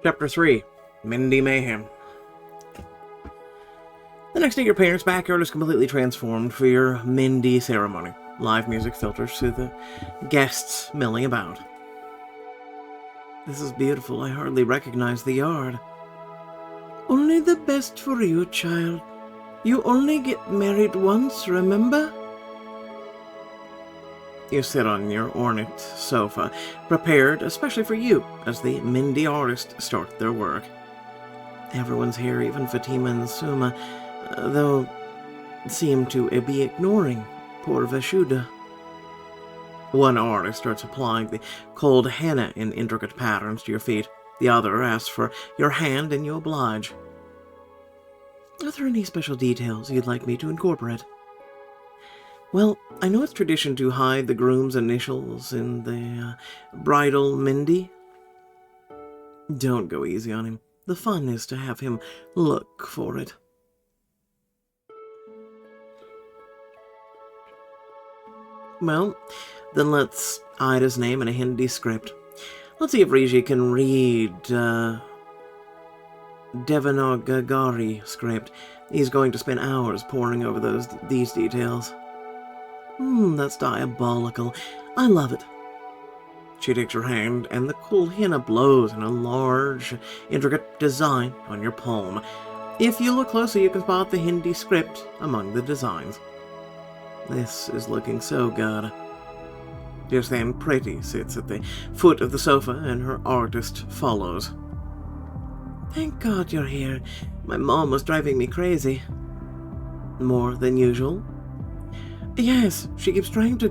Chapter 3, Mehndi Mayhem. The next day, your parents' backyard is completely transformed for your Mehndi ceremony. Live music filters to the guests milling about. This is beautiful. I hardly recognize the yard. Only the best for you, child. You only get married once, remember? You sit on your ornate sofa, prepared especially for you, as the Mehndi artists start their work. Everyone's here, even Fatima and Suma, though seem to be ignoring poor Vashuda. One artist starts applying the cold henna in intricate patterns to your feet. The other asks for your hand, and you oblige. Are there any special details you'd like me to incorporate? Well, I know it's tradition to hide the groom's initials in the bridal Mehndi. Don't go easy on him. The fun is to have him look for it. Well, then let's hide his name in a Hindi script. Let's see if Rishi can read Devanagari script. He's going to spend hours poring over these details. That's diabolical. I love it. She takes her hand, and the cool henna blows in a large, intricate design on your palm. If you look closely, you can spot the Hindi script among the designs. This is looking so good. Just then, Pretty sits at the foot of the sofa, and her artist follows. Thank God you're here. My mom was driving me crazy. More than usual? Yes, she keeps trying to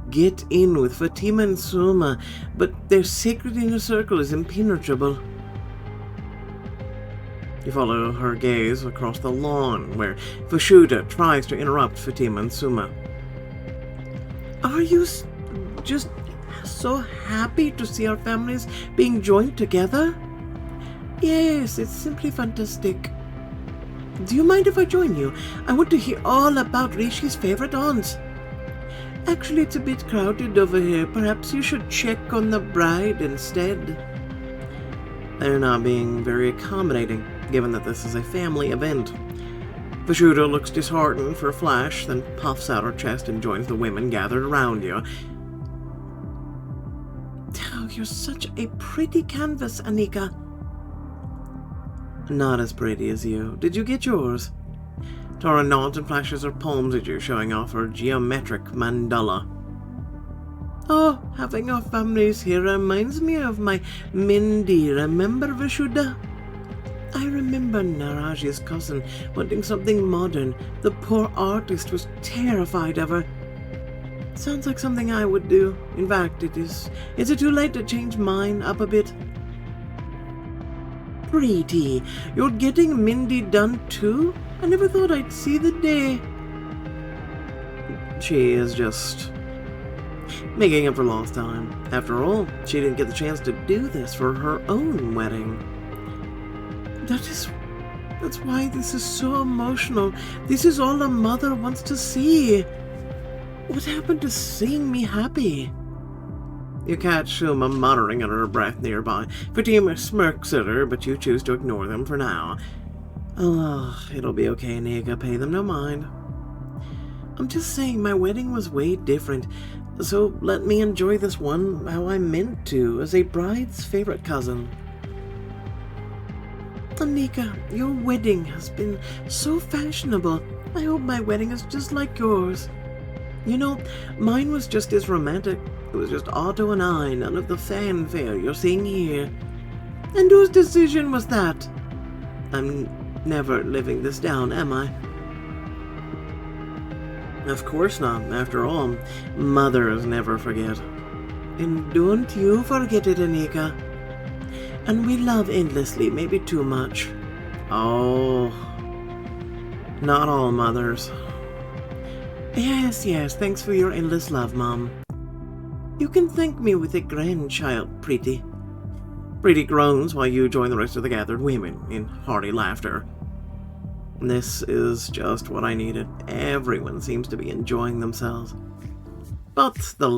get in with Fatima and Suma, but their secret inner circle is impenetrable. You follow her gaze across the lawn, where Vashuda tries to interrupt Fatima and Suma. Are you just so happy to see our families being joined together? Yes, it's simply fantastic. Do you mind if I join you? I want to hear all about Rishi's favorite aunts. Actually, it's a bit crowded over here. Perhaps you should check on the bride instead. They're not being very accommodating, given that this is a family event. Vashuda looks disheartened for a flash, then puffs out her chest and joins the women gathered around you. Oh, you're such a pretty canvas, Anika. Not as pretty as you. Did you get yours? Tara nods and flashes her palms at you, showing off her geometric mandala. Oh, having our families here reminds me of my Mehndi. Remember, Vashuda? I remember Naraji's cousin wanting something modern. The poor artist was terrified of her. Sounds like something I would do. In fact, is it too late to change mine up a bit? Pretty, you're getting Mehndi done too? I never thought I'd see the day. She is just making up for lost time. After all, she didn't get the chance to do this for her own wedding. That's why this is so emotional. This is all a mother wants to see. What happened to seeing me happy? You catch Suma muttering under her breath nearby. Fatima smirks at her, but you choose to ignore them for now. Oh, it'll be okay, Nika. Pay them no mind. I'm just saying my wedding was way different, so let me enjoy this one how I meant to, as a bride's favorite cousin. Anika, your wedding has been so fashionable. I hope my wedding is just like yours. You know, mine was just as romantic. It was just Otto and I, none of the fanfare you're seeing here. And whose decision was that? I'm never living this down, am I? Of course not. After all, mothers never forget. And don't you forget it, Anika. And we love endlessly, maybe too much. Oh, not all mothers. Yes, thanks for your endless love, Mom. You can thank me with a grandchild, Pretty. Pretty groans while you join the rest of the gathered women in hearty laughter. This is just what I needed. Everyone seems to be enjoying themselves. But the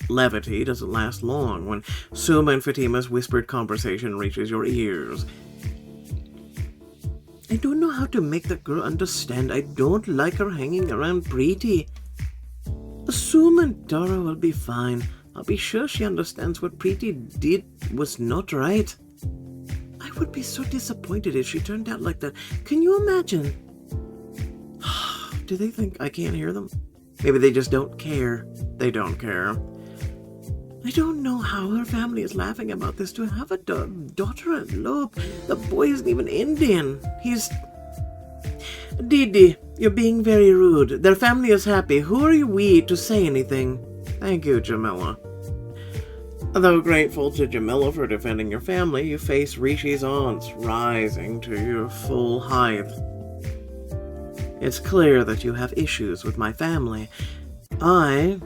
levity doesn't last long when Suma and Fatima's whispered conversation reaches your ears. I don't know how to make that girl understand. I don't like her hanging around Preeti. Suma and Dora will be fine. I'll be sure she understands what Preeti did was not right. I would be so disappointed if she turned out like that. Can you imagine? Do they think I can't hear them? Maybe they just don't care. They don't care. I don't know how her family is laughing about this. To have a daughter elope. The boy isn't even Indian. He's... Didi, you're being very rude. Their family is happy. Who are we to say anything? Thank you, Jamila. Though grateful to Jamila for defending your family, you face Rishi's aunts, rising to your full height. It's clear that you have issues with my family. I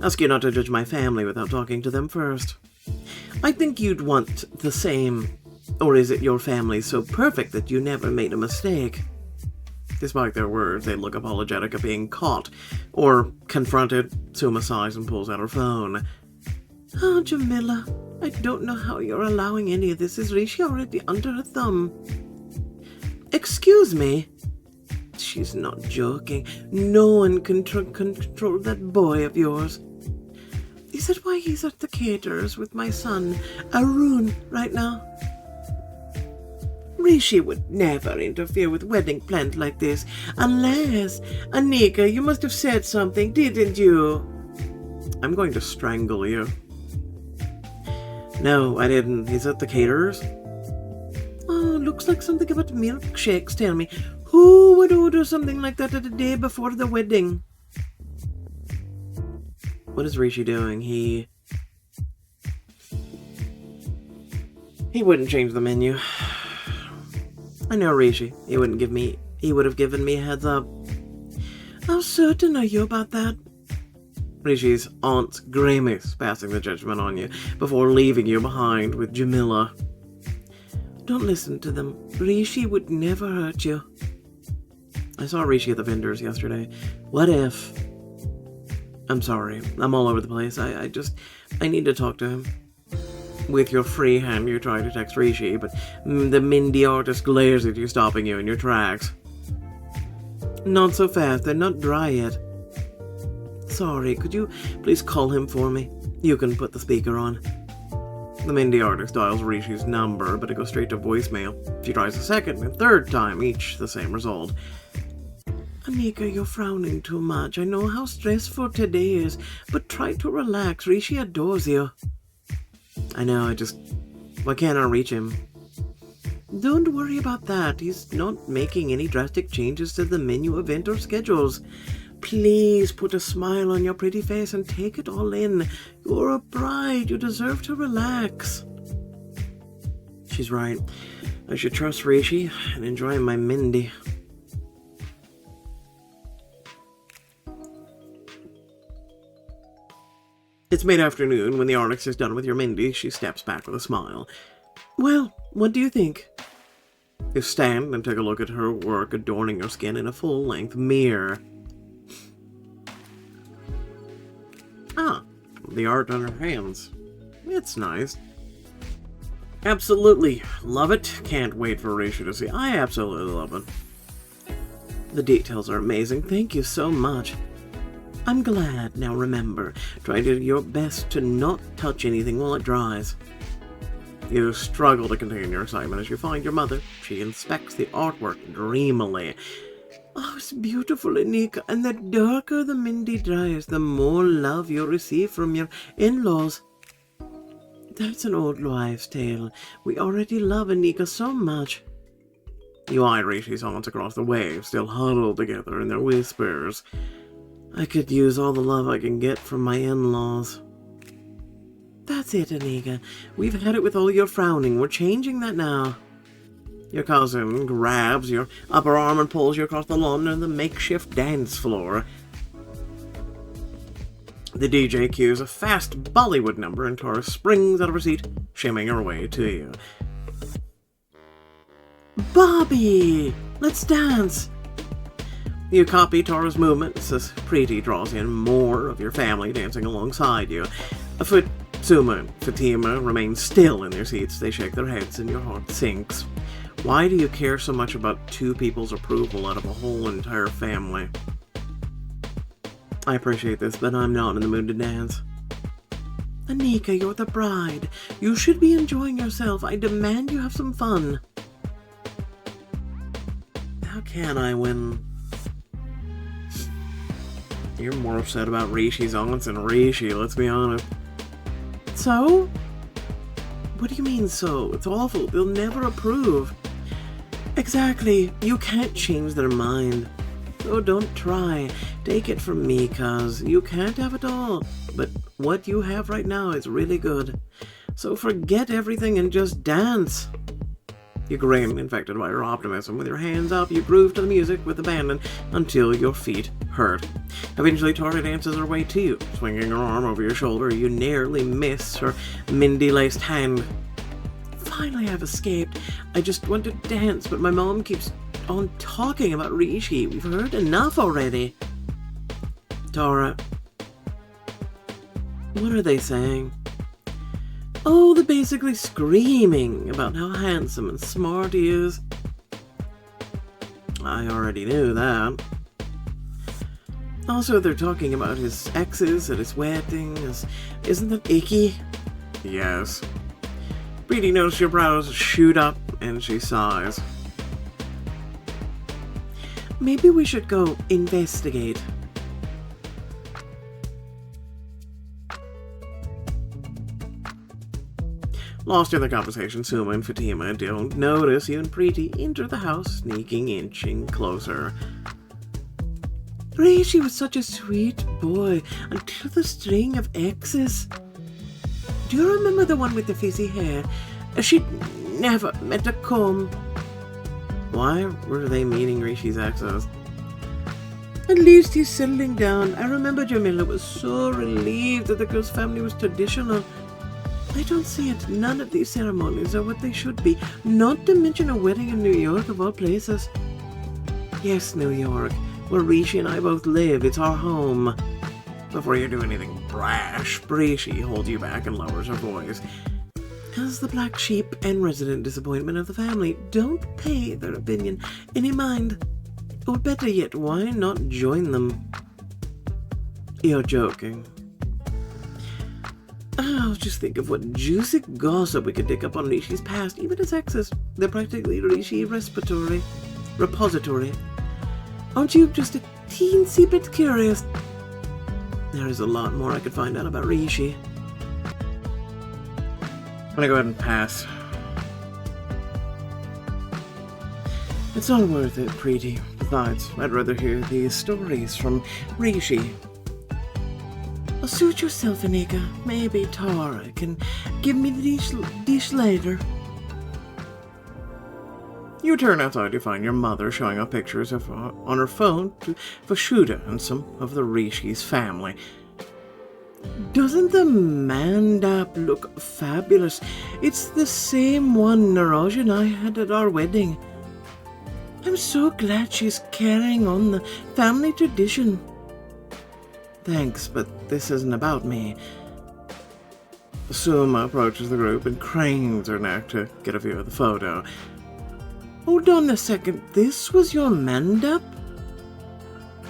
ask you not to judge my family without talking to them first. I think you'd want the same. Or is it your family so perfect that you never made a mistake? Despite their words, they look apologetic of being caught or confronted. Suma sighs and pulls out her phone. Oh, Jamila, I don't know how you're allowing any of this. Is Rishi already under her thumb? Excuse me? She's not joking. No one can control that boy of yours. Is that why he's at the caterers with my son, Arun, right now? Rishi would never interfere with wedding plans like this, unless... Anika, you must have said something, didn't you? I'm going to strangle you. No, I didn't. He's at the caterers. Oh, looks like something about milkshakes. Tell me, who would order something like that at the day before the wedding? What is Rishi doing? He wouldn't change the menu. I know Rishi. He would have given me a heads up. How certain are you about that? Rishi's aunt's grimace, passing the judgment on you before leaving you behind with Jamila. Don't listen to them. Rishi would never hurt you. I saw Rishi at the vendors yesterday. What if... I'm sorry. I'm all over the place. I need to talk to him. With your free hand, you try to text Rishi, but the Mehndi artist glares at you, stopping you in your tracks. Not so fast. They're not dry yet. Sorry, could you please call him for me? You can put the speaker on. The Mehndi artist dials Rishi's number, but it goes straight to voicemail. She tries a second and third time, each the same result. Anika, you're frowning too much. I know how stressful today is, but try to relax. Rishi adores you. I know, why can't I reach him? Don't worry about that. He's not making any drastic changes to the menu, event, or schedules. Please put a smile on your pretty face and take it all in. You're a bride. You deserve to relax. She's right. I should trust Rishi and enjoy my Mehndi. It's mid-afternoon. When the artist is done with your Mehndi, she steps back with a smile. Well, what do you think? You stand and take a look at her work adorning your skin in a full-length mirror. Ah, the art on her hands. It's nice. Absolutely. Love it. Can't wait for Rishi to see. I absolutely love it. The details are amazing. Thank you so much. I'm glad. Now remember, try to do your best to not touch anything while it dries. You struggle to contain your excitement as you find your mother. She inspects the artwork dreamily. Oh, it's beautiful, Anika, and the darker the Mehndi dries, the more love you'll receive from your in-laws. That's an old wives' tale. We already love Anika so much. You eye Rishi's aunts across the way, still huddled together in their whispers. I could use all the love I can get from my in-laws. That's it, Anika. We've had it with all your frowning. We're changing that now. Your cousin grabs your upper arm and pulls you across the lawn to the makeshift dance floor. The DJ cues a fast Bollywood number and Tora springs out of her seat, shimming her way to you. Bobby! Let's dance! You copy Tara's movements as Preeti draws in more of your family dancing alongside you. Suma and Fatima remain still in their seats. They shake their heads and your heart sinks. Why do you care so much about two people's approval out of a whole entire family? I appreciate this, but I'm not in the mood to dance. Anika, you're the bride. You should be enjoying yourself. I demand you have some fun. How can I when... You're more upset about Rishi's aunts than Rishi, let's be honest. So? What do you mean so? It's awful. They'll never approve. Exactly. You can't change their mind. Oh, don't try. Take it from me, cuz you can't have it all. But what you have right now is really good. So forget everything and just dance. You grin, infected by your optimism. With your hands up, you groove to the music with abandon until your feet hurt. Eventually, Tara dances her way to you. Swinging her arm over your shoulder, you nearly miss her Mehndi-laced hand. Finally, I've escaped. I just want to dance, but my mom keeps on talking about Rishi. We've heard enough already. Tara. What are they saying? Oh, they're basically screaming about how handsome and smart he is. I already knew that. Also, they're talking about his exes at his wedding. Isn't that icky? Yes. Preeti notices your brows shoot up and she sighs. Maybe we should go investigate. Lost in the conversation, Suma and Fatima don't notice you and Preeti enter the house, inching closer. Rishi was such a sweet boy until the string of exes. Do you remember the one with the fizzy hair? She'd never meant to come. Why were they meeting Rishi's exes? At least he's settling down. I remember Jamila was so relieved that the girl's family was traditional. I don't see it. None of these ceremonies are what they should be. Not to mention a wedding in New York, of all places. Yes, New York, where Rishi and I both live. It's our home. Before you do anything brash, Rishi holds you back and lowers her voice. As the black sheep and resident disappointment of the family, don't pay their opinion any mind. Or better yet, why not join them? You're joking. Oh, just think of what juicy gossip we could dig up on Rishi's past, even his exes. They're practically Rishi repository. Aren't you just a teensy bit curious? There is a lot more I could find out about Rishi. I'm gonna go ahead and pass. It's not worth it, Preeti. Besides, I'd rather hear these stories from Rishi. Well, suit yourself, Anika. Maybe Tara can give me the dish later. You turn outside to find your mother showing up pictures of on her phone for Shuda and some of the Rishi's family. Doesn't the mandap look fabulous? It's the same one Niraj and I had at our wedding. I'm so glad she's carrying on the family tradition. Thanks, but this isn't about me. Suma approaches the group and cranes her neck to get a view of the photo. Hold on a second, this was your mandap?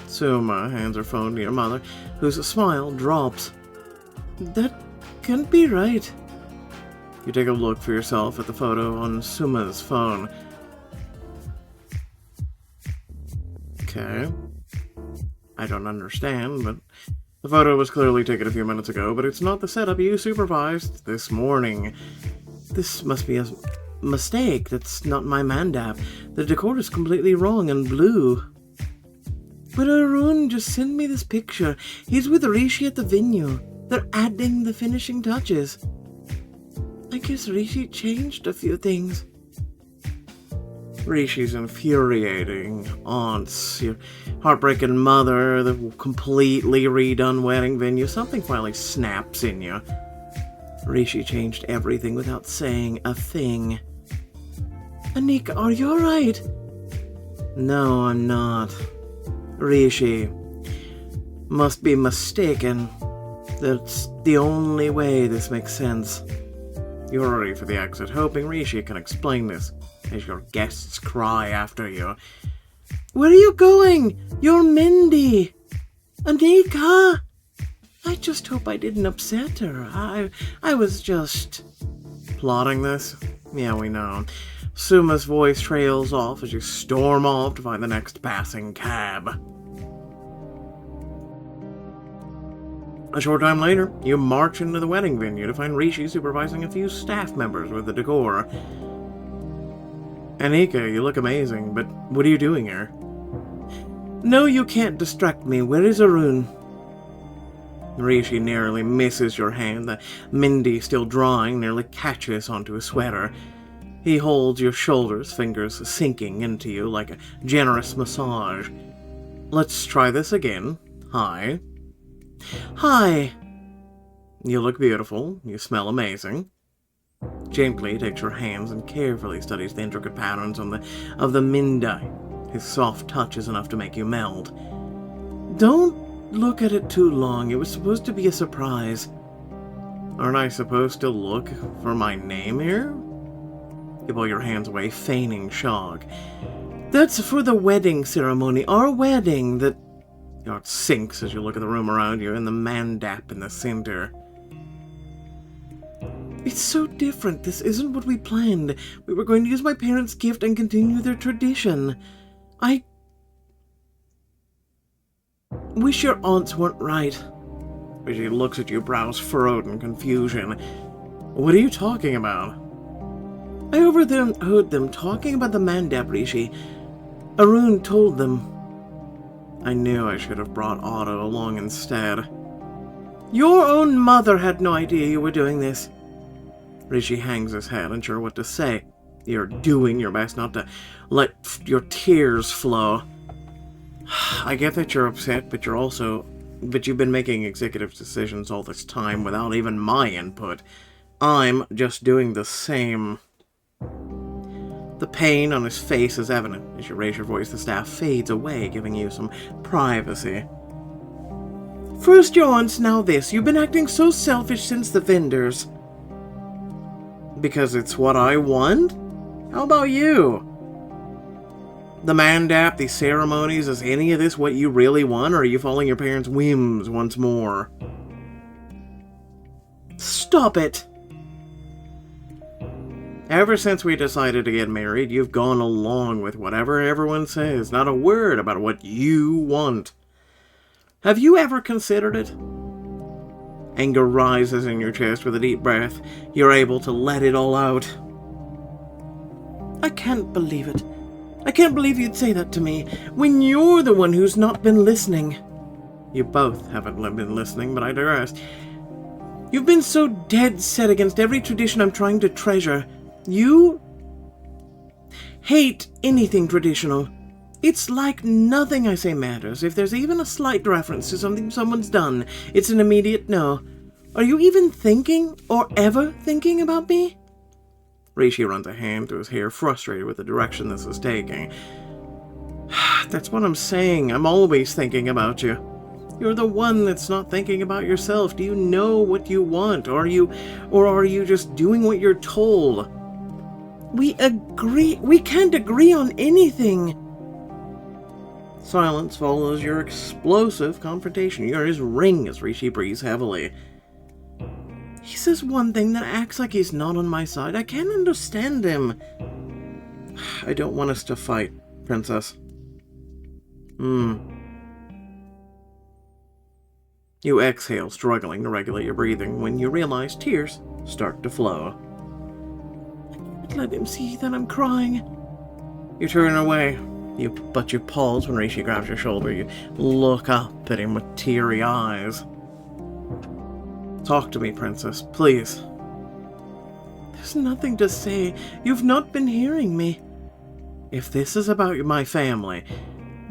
Suma hands her phone to your mother, whose smile drops. That can't be right. You take a look for yourself at the photo on Suma's phone. Okay. I don't understand, but the photo was clearly taken a few minutes ago, but it's not the setup you supervised this morning. This must be a mistake. That's not my mandap. The decor is completely wrong and blue. But Arun just sent me this picture. He's with Rishi at the venue. They're adding the finishing touches. I guess Rishi changed a few things. Rishi's infuriating aunts, your heartbreaking mother, the completely redone wedding venue. Something finally snaps in you. Rishi changed everything without saying a thing. Anika, are you alright? No, I'm not. Rishi must be mistaken. That's the only way this makes sense. You hurry for the exit, hoping Rishi can explain this as your guests cry after you. Where are you going? You're Mehndi. Anika. I just hope I didn't upset her. I was just plotting this. Yeah, we know. Suma's voice trails off as you storm off to find the next passing cab. A short time later, you march into the wedding venue to find Rishi supervising a few staff members with the decor. Anika, you look amazing, but what are you doing here? No, you can't distract me. Where is Arun? Rishi nearly misses your hand. The Mehndi, still drying, nearly catches onto his sweater. He holds your shoulders, fingers sinking into you like a generous massage. Let's try this again. Hi. Hi. You look beautiful. You smell amazing. Gently takes your hands and carefully studies the intricate patterns of the Mehndi. His soft touch is enough to make you melt. Don't look at it too long. It was supposed to be a surprise. Aren't I supposed to look for my name here? You pull your hands away, feigning shock. That's for the wedding ceremony. Our wedding. Your heart sinks as you look at the room around you and the mandap in the center. It's so different. This isn't what we planned. We were going to use my parents' gift and continue their tradition. I wish your aunts weren't right. She looks at you, brows furrowed in confusion. What are you talking about? I overheard them talking about the mandap, Rishi. Arun told them. I knew I should have brought Otto along instead. Your own mother had no idea you were doing this. Rishi hangs his head, unsure what to say. You're doing your best not to let your tears flow. I get that you're upset, but you've been making executive decisions all this time without even my input. I'm just doing the same. The pain on his face is evident. As you raise your voice, the staff fades away, giving you some privacy. First your aunts, now this. You've been acting so selfish since the vendors. Because it's what I want? How about you? The mandap, these ceremonies, is any of this what you really want, or are you following your parents' whims once more? Stop it! Ever since we decided to get married, you've gone along with whatever everyone says, not a word about what you want. Have you ever considered it? Anger rises in your chest with a deep breath. You're able to let it all out. I can't believe it. I can't believe you'd say that to me, when you're the one who's not been listening. You both haven't been listening, but I digress. You've been so dead set against every tradition I'm trying to treasure. You hate anything traditional. It's like nothing I say matters. If there's even a slight reference to something someone's done, it's an immediate no. Are you even thinking, or ever thinking about me? Rishi runs a hand through his hair, frustrated with the direction this is taking. That's what I'm saying. I'm always thinking about you. You're the one that's not thinking about yourself. Do you know what you want? Or are you just doing what you're told? We can't agree on anything. Silence follows your explosive confrontation. Your ears ring as Rishi breathes heavily. He says one thing that acts like he's not on my side. I can't understand him. I don't want us to fight, Princess. You exhale, struggling to regulate your breathing, when you realize tears start to flow. I can't let him see that I'm crying. You turn away. But you pause when Rishi grabs your shoulder. You look up at him with teary eyes. Talk to me, Princess, please. There's nothing to say. You've not been hearing me. If this is about my family,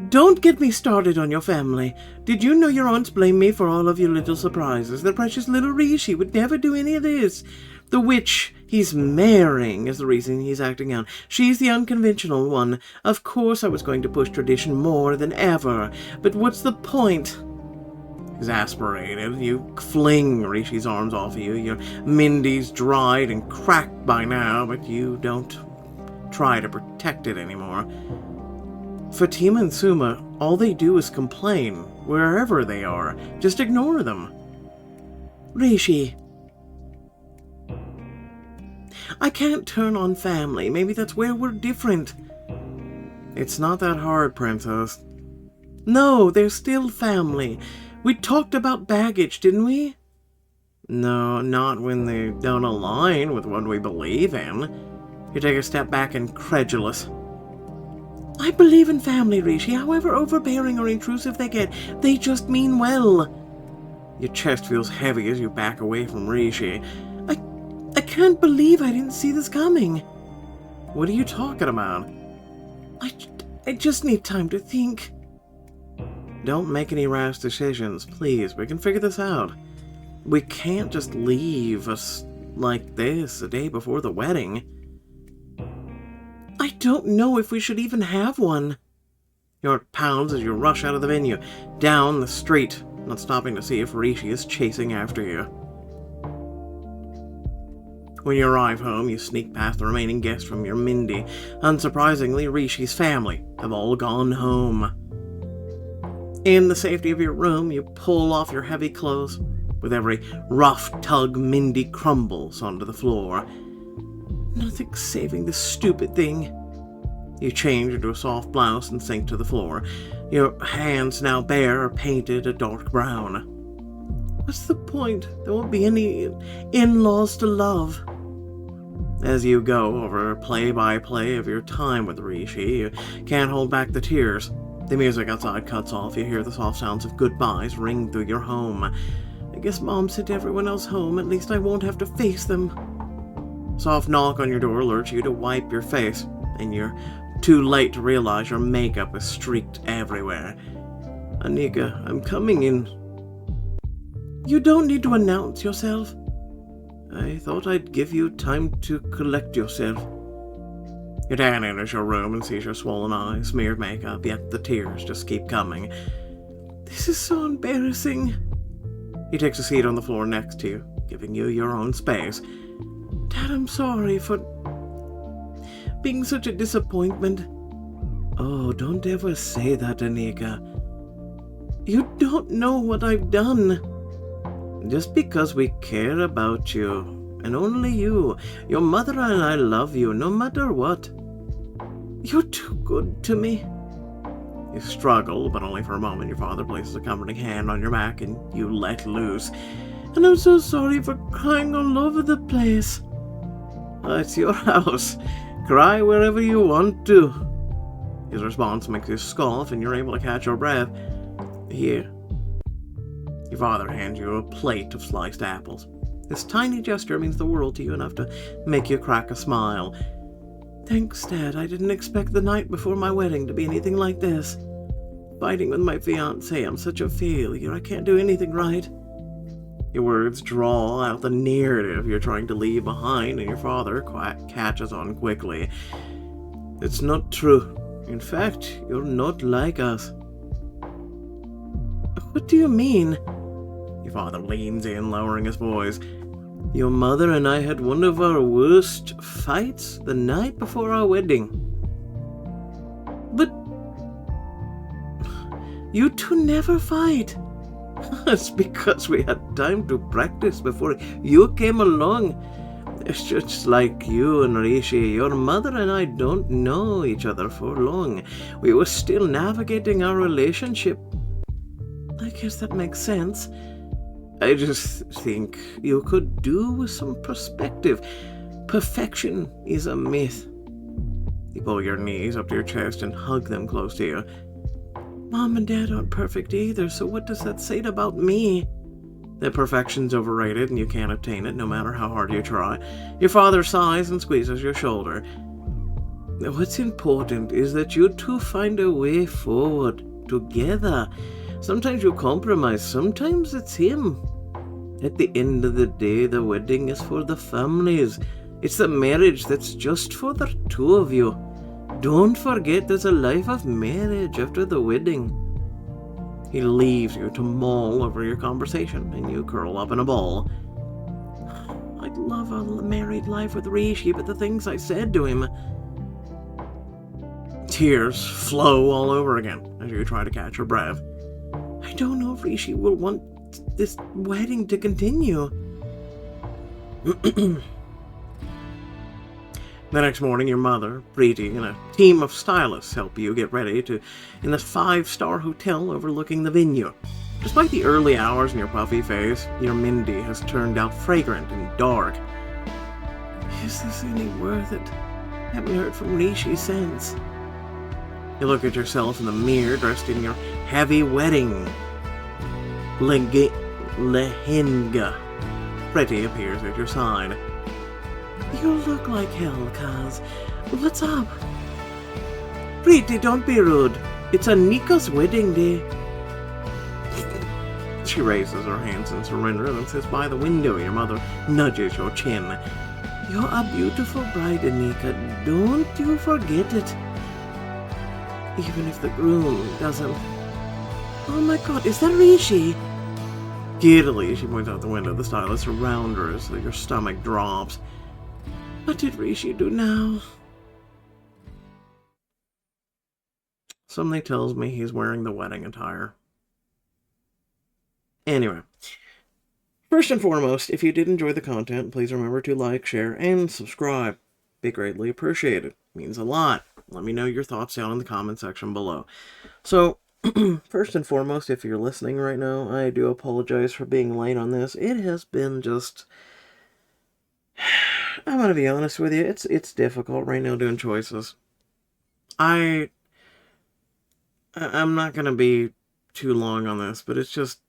don't get me started on your family. Did you know your aunts blame me for all of your little surprises? The precious little Rishi would never do any of this. The witch He's marrying is the reason he's acting out. She's the unconventional one. Of course I was going to push tradition more than ever. But what's the point? Exasperated, you fling Rishi's arms off of you. Your Mehndi's dried and cracked by now, but you don't try to protect it anymore. Fatima and Suma, all they do is complain, wherever they are. Just ignore them. Rishi. I can't turn on family. Maybe that's where we're different. It's not that hard, Princess. No, they're still family. We talked about baggage, didn't we? No, not when they don't align with what we believe in. You take a step back incredulous. I believe in family, Rishi, however overbearing or intrusive they get. They just mean well. Your chest feels heavy as you back away from Rishi. I can't believe I didn't see this coming. What are you talking about? I just need time to think. Don't make any rash decisions, please. We can figure this out. We can't just leave us like this a day before the wedding. I don't know if we should even have one. Your heart pounds as you rush out of the venue, down the street, not stopping to see if Rishi is chasing after you. When you arrive home, you sneak past the remaining guests from your Mehndi. Unsurprisingly, Rishi's family have all gone home. In the safety of your room, you pull off your heavy clothes. With every rough tug, Mehndi crumbles onto the floor. Nothing saving this stupid thing. You change into a soft blouse and sink to the floor. Your hands, now bare, are painted a dark brown. What's the point? There won't be any in-laws to love. As you go over play-by-play of your time with Rishi, you can't hold back the tears. The music outside cuts off. You hear the soft sounds of goodbyes ring through your home. I guess Mom sent everyone else home. At least I won't have to face them. Soft knock on your door alerts you to wipe your face, and you're too late to realize your makeup is streaked everywhere. Anika, I'm coming in. You don't need to announce yourself. I thought I'd give you time to collect yourself. Your dad enters your room and sees your swollen eyes, smeared makeup, yet the tears just keep coming. This is so embarrassing. He takes a seat on the floor next to you, giving you your own space. Dad, I'm sorry for being such a disappointment. Oh, don't ever say that, Anika. You don't know what I've done. Just because we care about you, and only you, your mother and I love you, no matter what. You're too good to me. You struggle, but only for a moment. Your father places a comforting hand on your back, and you let loose. And I'm so sorry for crying all over the place. It's your house. Cry wherever you want to. His response makes you scoff, and you're able to catch your breath. Here. Your father hands you a plate of sliced apples. This tiny gesture means the world to you, enough to make you crack a smile. Thanks, Dad. I didn't expect the night before my wedding to be anything like this. Fighting with my fiancé, I'm such a failure. I can't do anything right. Your words draw out the narrative you're trying to leave behind, and your father catches on quickly. It's not true. In fact, you're not like us. What do you mean? Your father leans in, lowering his voice. Your mother and I had one of our worst fights the night before our wedding. But you two never fight. It's because we had time to practice before you came along. It's just like you and Rishi. Your mother and I don't know each other for long. We were still navigating our relationship. I guess that makes sense. I just think you could do with some perspective. Perfection is a myth. You pull your knees up to your chest and hug them close to you. Mom and Dad aren't perfect either, so what does that say about me? That perfection's overrated and you can't obtain it no matter how hard you try. Your father sighs and squeezes your shoulder. What's important is that you two find a way forward together. Sometimes you compromise, sometimes it's him. At the end of the day, the wedding is for the families. It's the marriage that's just for the two of you. Don't forget there's a life of marriage after the wedding. He leaves you to mull over your conversation, and you curl up in a ball. I'd love a married life with Rishi, but the things I said to him... Tears flow all over again as you try to catch your breath. I don't know if Rishi will want this wedding to continue. The next morning, your mother, Preeti, and a team of stylists help you get ready in the 5-star hotel overlooking the venue. Despite the early hours in your puffy face, your Mehndi has turned out fragrant and dark. Is this any worth it? I haven't heard from Rishi since. You look at yourself in the mirror dressed in your heavy wedding lehenga. Preeti appears at your side. You look like hell, Kaz. What's up? Preeti, don't be rude. It's Anika's wedding day. She raises her hands in surrender and sits by the window. Your mother nudges your chin. You're a beautiful bride, Anika. Don't you forget it. Even if the groom doesn't... Oh my god, is that Rishi? Giddily, she points out the window. The stylists around her as your stomach drops. What did Rishi do now? Something tells me he's wearing the wedding attire. Anyway, first and foremost, if you did enjoy the content, please remember to like, share, and subscribe. Be greatly appreciated. It means a lot. Let me know your thoughts down in the comment section below. So, first and foremost, if you're listening right now, I do apologize for being late on this. It has been just... I'm gonna be honest with you, it's difficult right now doing choices. I'm not gonna be too long on this, but it's just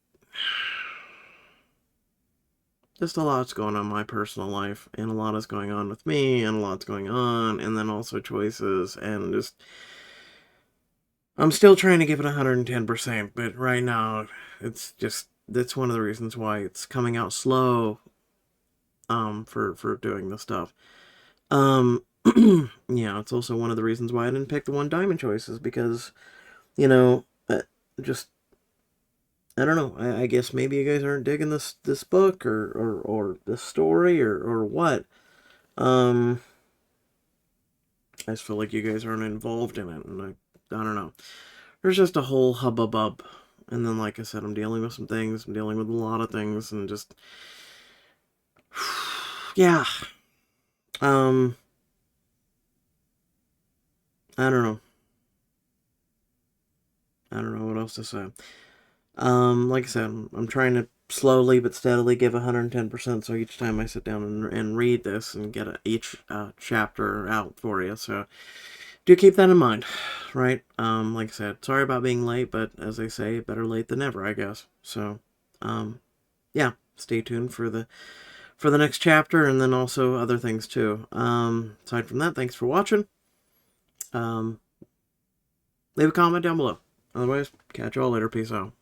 a lot's going on in my personal life, and a lot is going on with me, and a lot's going on, and then also choices, and just... I'm still trying to give it 110%, but right now, that's one of the reasons why it's coming out slow, for doing this stuff. Yeah, it's also one of the reasons why I didn't pick the one diamond choices, because, you know, just... I don't know. I guess maybe you guys aren't digging this book or this story or what. I just feel like you guys aren't involved in it, and I don't know. There's just a whole hubbub, and then like I said, I'm dealing with some things. I'm dealing with a lot of things, and just yeah. I don't know. I don't know what else to say. Like I said, I'm trying to slowly but steadily give 110%, so each time I sit down and read this and get each chapter out for you, so do keep that in mind, right? Like I said, sorry about being late, but as they say, better late than never, I guess. So, yeah, stay tuned for the next chapter, and then also other things too. Aside from that, thanks for watching. Leave a comment down below. Otherwise, catch y'all later. Peace out.